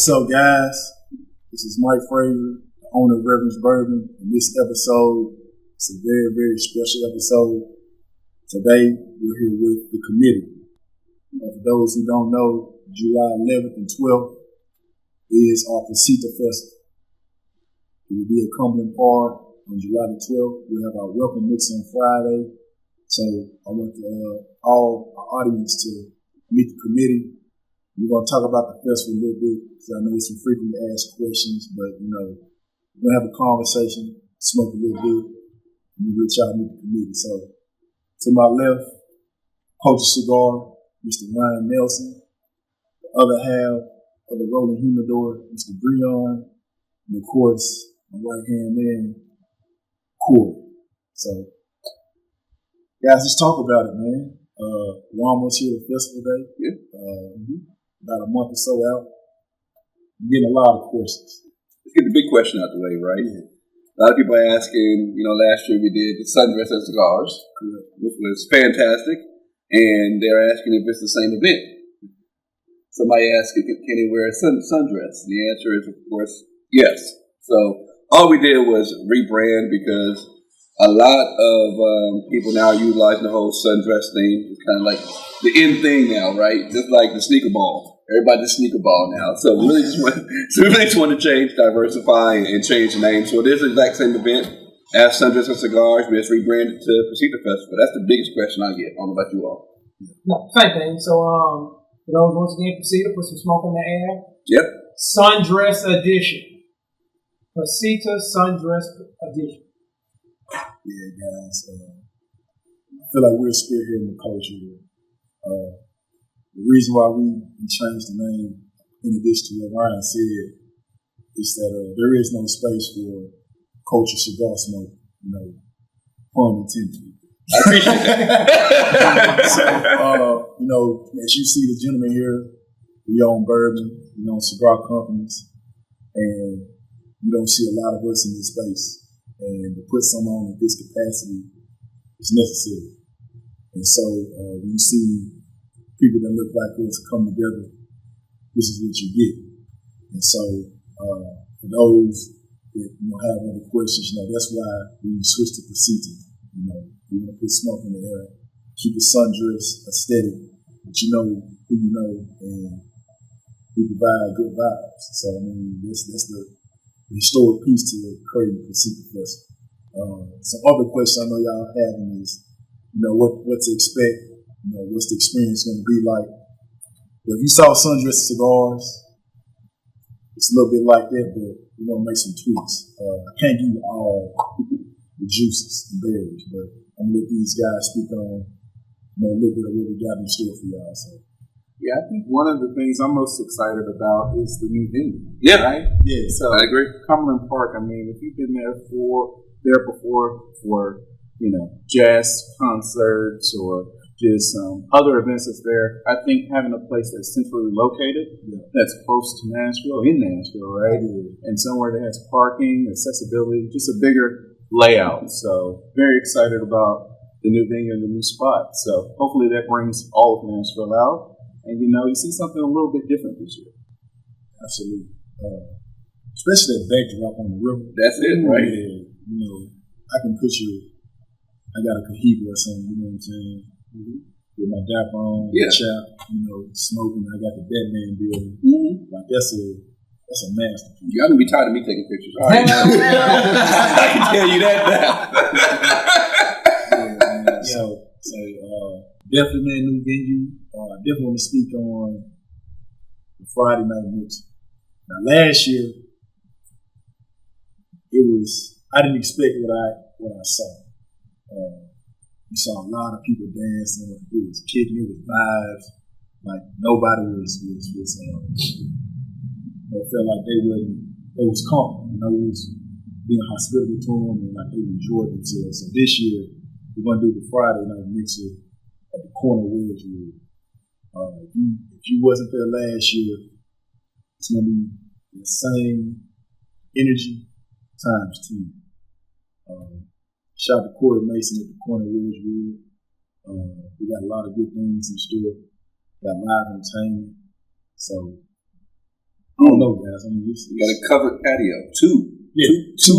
What's up, guys? This is Mike Frazier, the owner of Reverend's Bourbon, and this episode is a very, very special episode. Today, we're here with the committee. For those who don't know, July 11th and 12th is our PSSITA Festival. It will be at Cumberland Park on July the 12th. We have our welcome mix on Friday. So I want all our audience to meet the committee. We're going to talk about the festival a little bit because I know it's some frequently asked questions, but we're going to have a conversation, smoke a little bit, and we'll try to meet the committee. So to my left, Culture Cigar, Mr. Ryan Nelson. The other half of the Rolling Humidor, Mr. Breon. And of course, my right-hand man, Corey. So, guys, let's talk about it, man. We're almost here at Festival Day. Yeah. About a month or so out. I'm getting a lot of questions. Let's get the big question out the way, right? Yeah. A lot of people are asking, last year we did the Sundress and Cigars, Correct. which was fantastic, and they're asking if it's the same event. Somebody asked, can he wear a sundress? The answer is, of course, yes. So all we did was rebrand because a lot of people now are utilizing the whole sundress thing. It's kind of like the in thing now, right? Just like the sneaker ball. Everybody's sneaker ball now. So we really just want to change, diversify, and change the name. So it is the exact same event as Sundress and Cigars, but it's rebranded to PSSITA Festival. That's the biggest question I get. I don't know about you all. No, same thing. So, for those once again, PSSITA, put some smoke in the air. Yep. Sundress edition. PSSITA Sundress edition. Yeah, guys. I feel like we're spearheading the culture here. The reason why we changed the name, in addition to what Ryan said, is that there is no space for culture cigar smoke, pun intended. I appreciate that. So, as you see the gentleman here, we own bourbon, we own cigar companies, and you don't see a lot of us in this space. And to put someone on in this capacity is necessary. And so when you see people that look like us come together, this is what you get. And so for those that have other questions, that's why we switched to PSSITA. We want to put smoke in the air, keep the sundress aesthetic, but you know who you know, and we provide good vibes. So that's the historic piece to creating the PSSITA Festival. Some other questions I know y'all having is, what to expect. What's the experience going to be like? Well, if you saw Sundress Cigars, it's a little bit like that, but we're going to make some tweaks. I can't give you all the juices and berries, but I'm going to let these guys speak on a little bit of what we got in store for y'all. So. Yeah, I think one of the things I'm most excited about is the new venue. Yeah. Right? Yeah. So I agree. Cumberland Park, if you've been there before for, jazz concerts or just other events that's there, I think having a place that's centrally located, that's close to Nashville, right? Yeah. And somewhere that has parking, accessibility, just a bigger layout. So very excited about the new venue and the new spot. So hopefully that brings all of Nashville out. And, you see something a little bit different this year. Absolutely. Especially that backdrop on the river. That's it, right? Yeah. I can picture, I got a Cohiba or something, you know what I'm saying? Mm-hmm. With my dapper on, chap, smoking. I got the Batman building. Mm-hmm. Like, that's a masterpiece. Y'all gonna be tired of me taking pictures. All right. I can tell you that now. Yeah. So definitely, man, new venue. I definitely want to speak on the Friday night mix. Now, last year, I didn't expect what I saw. You saw a lot of people dancing. It was kicking. It was vibes. Like nobody was felt like they was comfortable. It was being hospitable to them and like they enjoyed themselves. So this year we're gonna do the Friday night mixer at the corner of Wedgewood. If you wasn't there last year, it's gonna be the same energy times 10. Shout out to Corey Mason at the corner of Wedgewood. We got a lot of good things in store. Got live entertainment. So I don't know, guys. I mean, you got a covered patio, two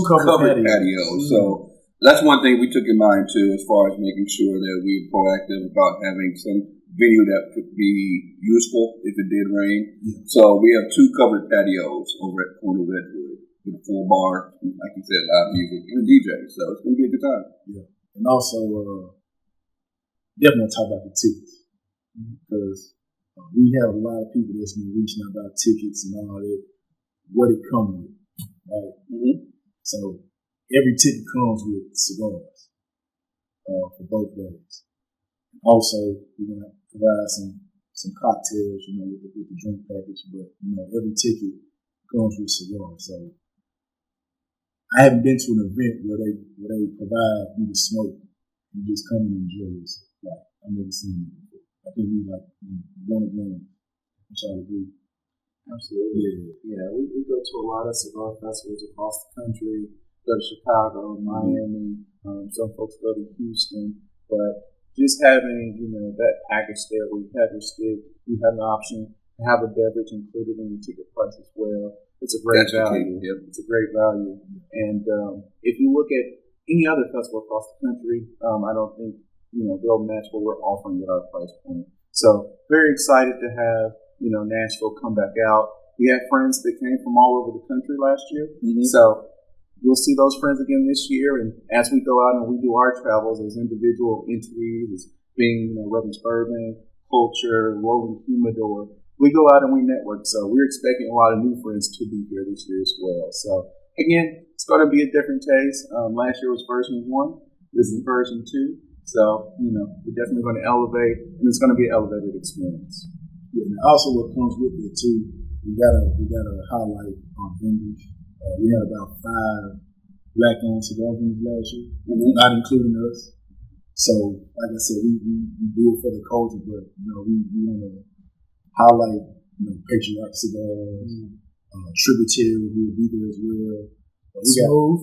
covered patios. So that's one thing we took in mind too, as far as making sure that we were proactive about having some venue that could be useful if it did rain. Yeah. So we have two covered patios over at Corner Redwood with a full bar, like you said, live music and a DJ. So it's going to be a good time. Yeah, and also definitely talk about the tickets because we have a lot of people that's been reaching out about tickets and all that. What it comes with, right? Mm-hmm. So every ticket comes with cigars for both days. Also, we're gonna provide some cocktails, with the drink package. But every ticket comes with cigars. So I haven't been to an event where they provide you to smoke. You just come and enjoy this. Like I've never seen it before. I think we like one of them. Which I agree. Absolutely. Yeah, we go to a lot of cigar festivals across the country. Go to Chicago, Miami. Some folks go to Houston. But just having, that package there where you have your stick, you have an option to have a beverage included in your ticket price as well. It's a great value. Yep. It's a great value. And if you look at any other festival across the country, I don't think, they'll match what we're offering at our price point. So very excited to have, Nashville come back out. We had friends that came from all over the country last year. Mm-hmm. So we'll see those friends again this year. And as we go out and we do our travels as individual entities, as being, Reverend's Bourbon, Culture, Rolling Humidor, we go out and we network. So we're expecting a lot of new friends to be here this year as well. So again, it's going to be a different taste. Last year was version 1. This is version 2. So, we're definitely going to elevate, and it's going to be an elevated experience. Yeah, and also what comes with it too, we gotta highlight our vendors. We had about 5 Black-owned cigar vendors last year, not including us. So, like I said, we do it for the culture, but we want to highlight Patriarch Cigars, Tributary, who will be there as well.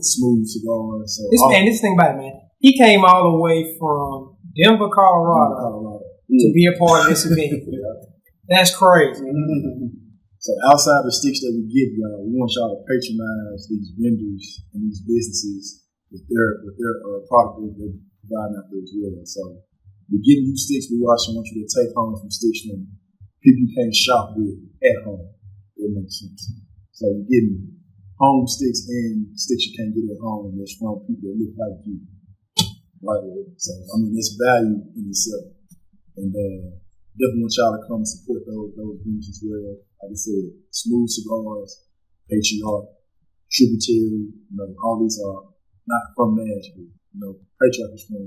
Smooth Cigars. So this thing about it, man. He came all the way from Denver, Colorado, to be a part of this event. That's crazy. So outside the sticks that we give y'all, we want y'all to patronize these vendors and these businesses with their product that they're providing out there as well. So we're giving you sticks we want you to take home from sticks from people you can't shop with at home. That makes sense. So you're getting home sticks and sticks you can't get at home that's from people that look like you. Right. So it's value in itself. And definitely want y'all to come and support those vendors as well. Like I said, Smooth Cigars, Patriarch, Tributary, all these are not from Nashville. Patriarch is from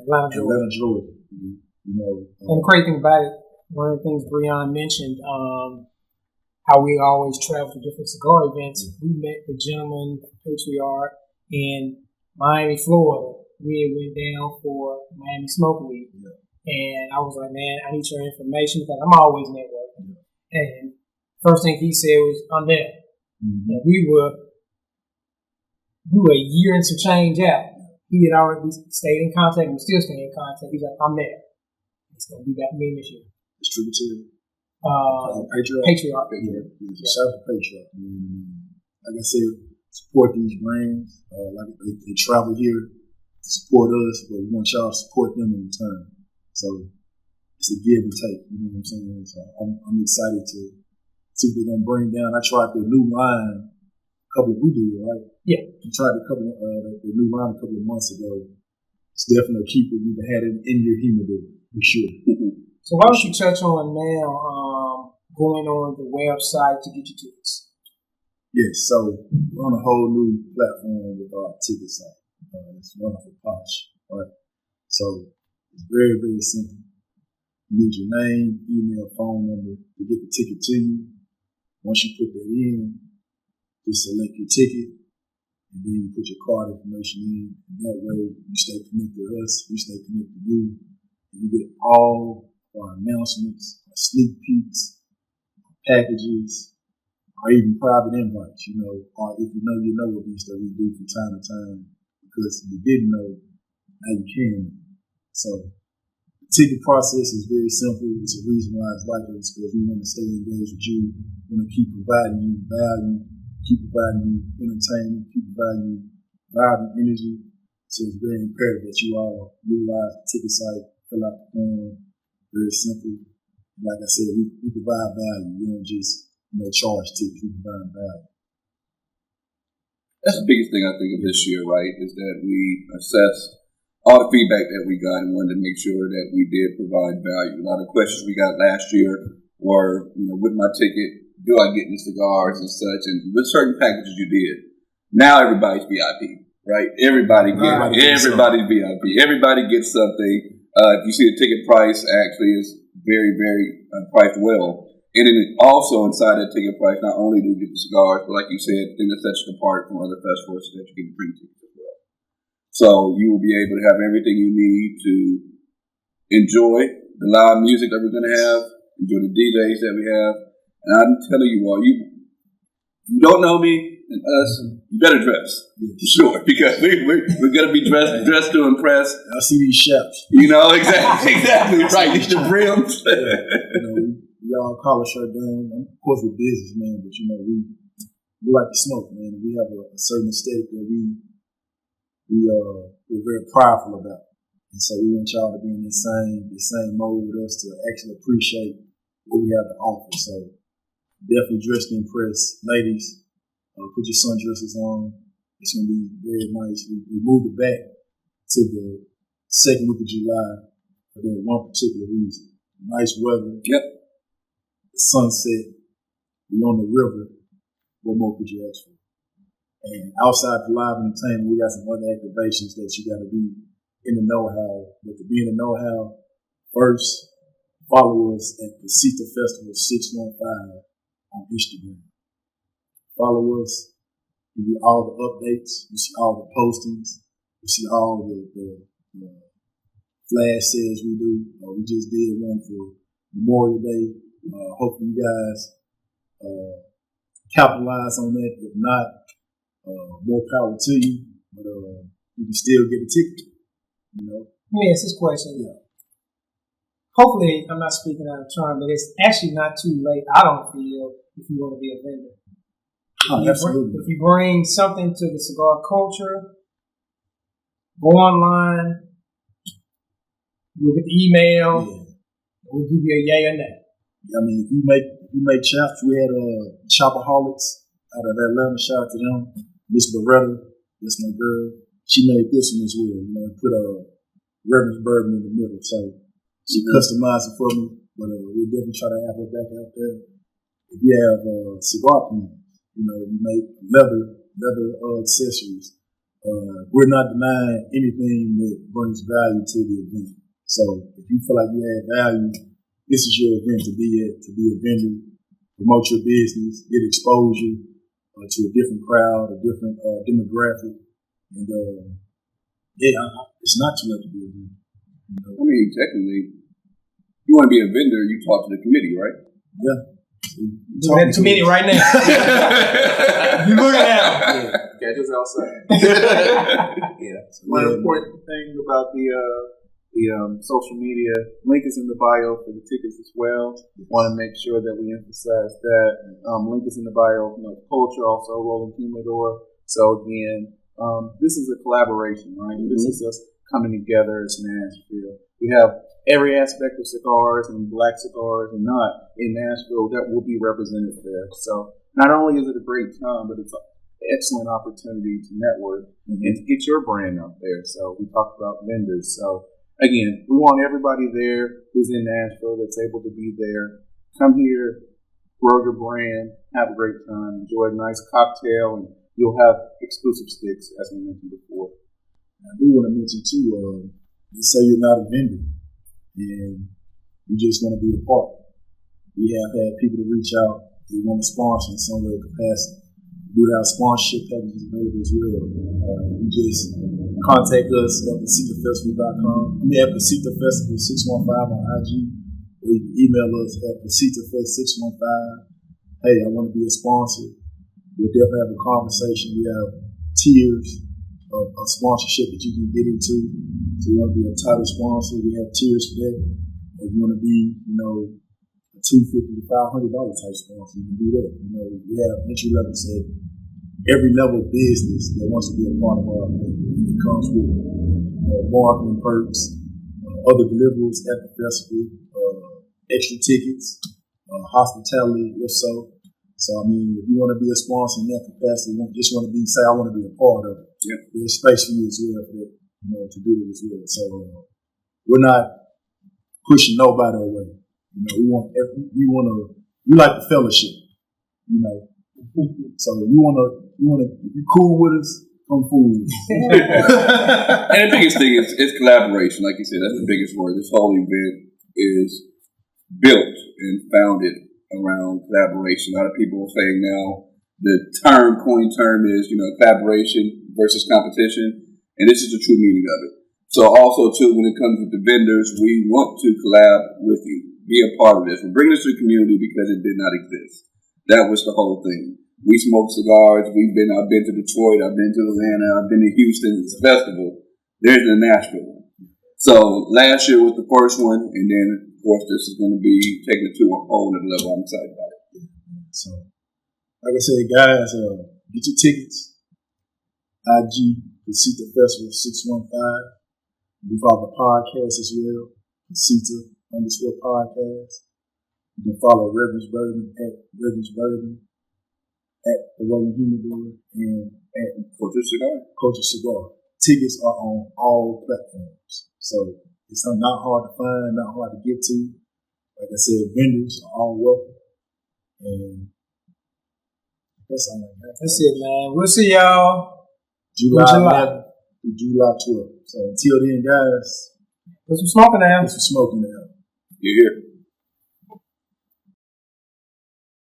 Atlanta, Georgia. And the crazy thing about it, one of the things Breon mentioned, how we always travel to different cigar events. We met the gentleman, Patriarch, in Miami, Florida. We went down for Miami Smoke Week. Yeah. And I was like, man, I need your information because I'm always networking. And first thing he said was, I'm there. Mm-hmm. And we were a year and some change out. He had already stayed in contact and still staying in contact. He's like, I'm there. It's going to be back again this year. Distributor. Patriarch. Shout out to Patriarch. Like I said, support these brands. Like they travel here to support us, but we want y'all to support them in return. So it's a give and take, you know what I'm saying? So I'm excited to see what they're gonna bring down. I tried the new line we did, right? Yeah. I tried the new line a couple of months ago. It's definitely a keeper. You had it in your humidor for sure. So why don't you touch on now going on the website to get your tickets? Yes, so we're on a whole new platform with our ticket site. It's wonderful Posh, right? So it's very, very simple. You need your name, email, phone number to get the ticket to you. Once you put that in, just select your ticket, and then you put your card information in. And that way, you stay connected to us, we stay connected to you. And you get all our announcements, our sneak peeks, our packages, or even private invites, or if you know events that we do from time to time. Because if you didn't know, now you can. So the ticket process is very simple. It's a reason why it's like this, because we want to stay engaged with you. We want to keep providing you value, keep providing you entertainment, keep providing you vibrant energy. So it's very imperative that you all utilize the ticket site, fill out the form. Very simple. Like I said, we provide value. We don't just charge tickets. We provide value. That's the biggest thing I think of this year, right? Is that we assessed all the feedback that we got and wanted to make sure that we did provide value. A lot of questions we got last year were, with my ticket, do I get any cigars and such, and with certain packages you did. Now everybody's VIP, right? Everybody's VIP. Everybody gets something. If you see the ticket price, actually is very, very priced well. And then also inside that ticket price, not only do you get the cigars, but like you said, the thing that sets you apart from other festivals is that you get the drink tickets as well. So you will be able to have everything you need to enjoy the live music that we're going to have, enjoy the DJs that we have. And I'm telling you all, you don't know me and us, you better dress. For sure. Because we're going to be dressed to impress. I see these chefs. Exactly right. These the brims. We all collar shirt down. Of course, we're business, man, but we like to smoke, man. We have a certain aesthetic that we're very prideful about. And so we want y'all to be in the same mode with us to actually appreciate what we have to offer. So definitely dress to impress. Ladies, put your sundresses on. It's going to be very nice. We moved it back to the second week of July for that one particular reason. Nice weather. Yep. The sunset. We on the river. What more could you ask for? And outside the live entertainment, we got some other activations that you got to be in the know-how. But to be in the know-how, first, follow us at the PSSITA Festival 615 on Instagram. Follow us. You get all the updates. You see all the postings. You see all the flash sales we do. We just did one for Memorial Day. Hopefully you guys capitalize on that. If not, more power to you, but you can still get a ticket. Let me ask this question. Yeah. Hopefully, I'm not speaking out of turn, but it's actually not too late, I don't feel, if you want to be a vendor. Absolutely. If you bring something to the cigar culture, go online, you'll get the email, we'll give you a yay or nay. I mean, if you make chops, we had Chopaholics out of Atlanta. Shout out to them. Miss Beretta, that's my girl. She made this one as well. Put a Reverend's bourbon in the middle. So she customized it for me. But we'll definitely try to have her back out there. If you have cigar pins, you make leather accessories. We're not denying anything that brings value to the event. So if you feel like you add value, this is your event to be at, to be a vendor, promote your business, get exposure to a different crowd, a different demographic. And it's not too late to be a vendor. I mean, technically, if you want to be a vendor, you talk to the committee, right? Yeah. We're at the committee right now. You're looking at them. Catch us outside. One important thing about the social media link is in the bio for the tickets as well. Want to make sure that we emphasize that. Link is in the bio. Culture also Rolling Humidor. So again, this is a collaboration, right? Mm-hmm. This is us coming together as Nashville. We have every aspect of cigars and black cigars and not in Nashville that will be represented there. So not only is it a great time, but it's an excellent opportunity to network and to get your brand out there. So we talked about vendors. So again, we want everybody there who's in Nashville that's able to be there. Come here, grow your brand, have a great time, enjoy a nice cocktail, and you'll have exclusive sticks, as we mentioned before. I do want to mention too, let's say you're not a vendor and you just want to be a part. We have had people to reach out, they want to sponsor in some way or capacity. We do have sponsorship packages available as well. You just contact us at PSSITAFestival.com. At PSSITA Festival 615 on IG, or you can email us at PSSITAFest615. Hey, I want to be a sponsor. We'll definitely have a conversation. We have tiers of sponsorship that you can get into. So you want to be a title sponsor, we have tiers for that. Or you want to be, a $250 to $500 type sponsor, you can do that. We have entry levels at every level of business that wants to be a part of our event. And it comes with marketing perks, other deliverables at the festival, extra tickets, hospitality, if so. So, if you want to be a sponsor in that capacity, just want to say, I want to be a part of it. Yeah. There's space for you as well for that, to do it as well. So, we're not pushing nobody away. We like the fellowship, So, if you're cool with us, come forward. And the biggest thing is collaboration. Like you said, that's the biggest word. This whole event is built and founded around collaboration. A lot of people are saying now the coin term is, collaboration versus competition. And this is the true meaning of it. So also too, when it comes with the vendors, we want to collab with you, be a part of this. We're bringing this to the community because it did not exist. That was the whole thing. We smoke cigars. I've been to Detroit. I've been to Atlanta. I've been to Houston. It's a festival. There's the Nashville one. So last year was the first one, and then of course this is going to be taken to a whole other level. I'm excited about it. So, like I said, guys, get your tickets. IG PSSITA Festival 615. We follow the podcast as well, PSSITA_podcast. You can follow Reverend's Bourbon at Reverend's Bourbon, at The Rolling Humidor, and at Culture Cigar. Tickets are on all platforms. So it's not hard to find, not hard to get to. Like I said, vendors are all welcome. And that's all I got. That's it, man. We'll see y'all July 11th through July 12th. So until then, guys, put some smoking down. Put some smoking down. You're here.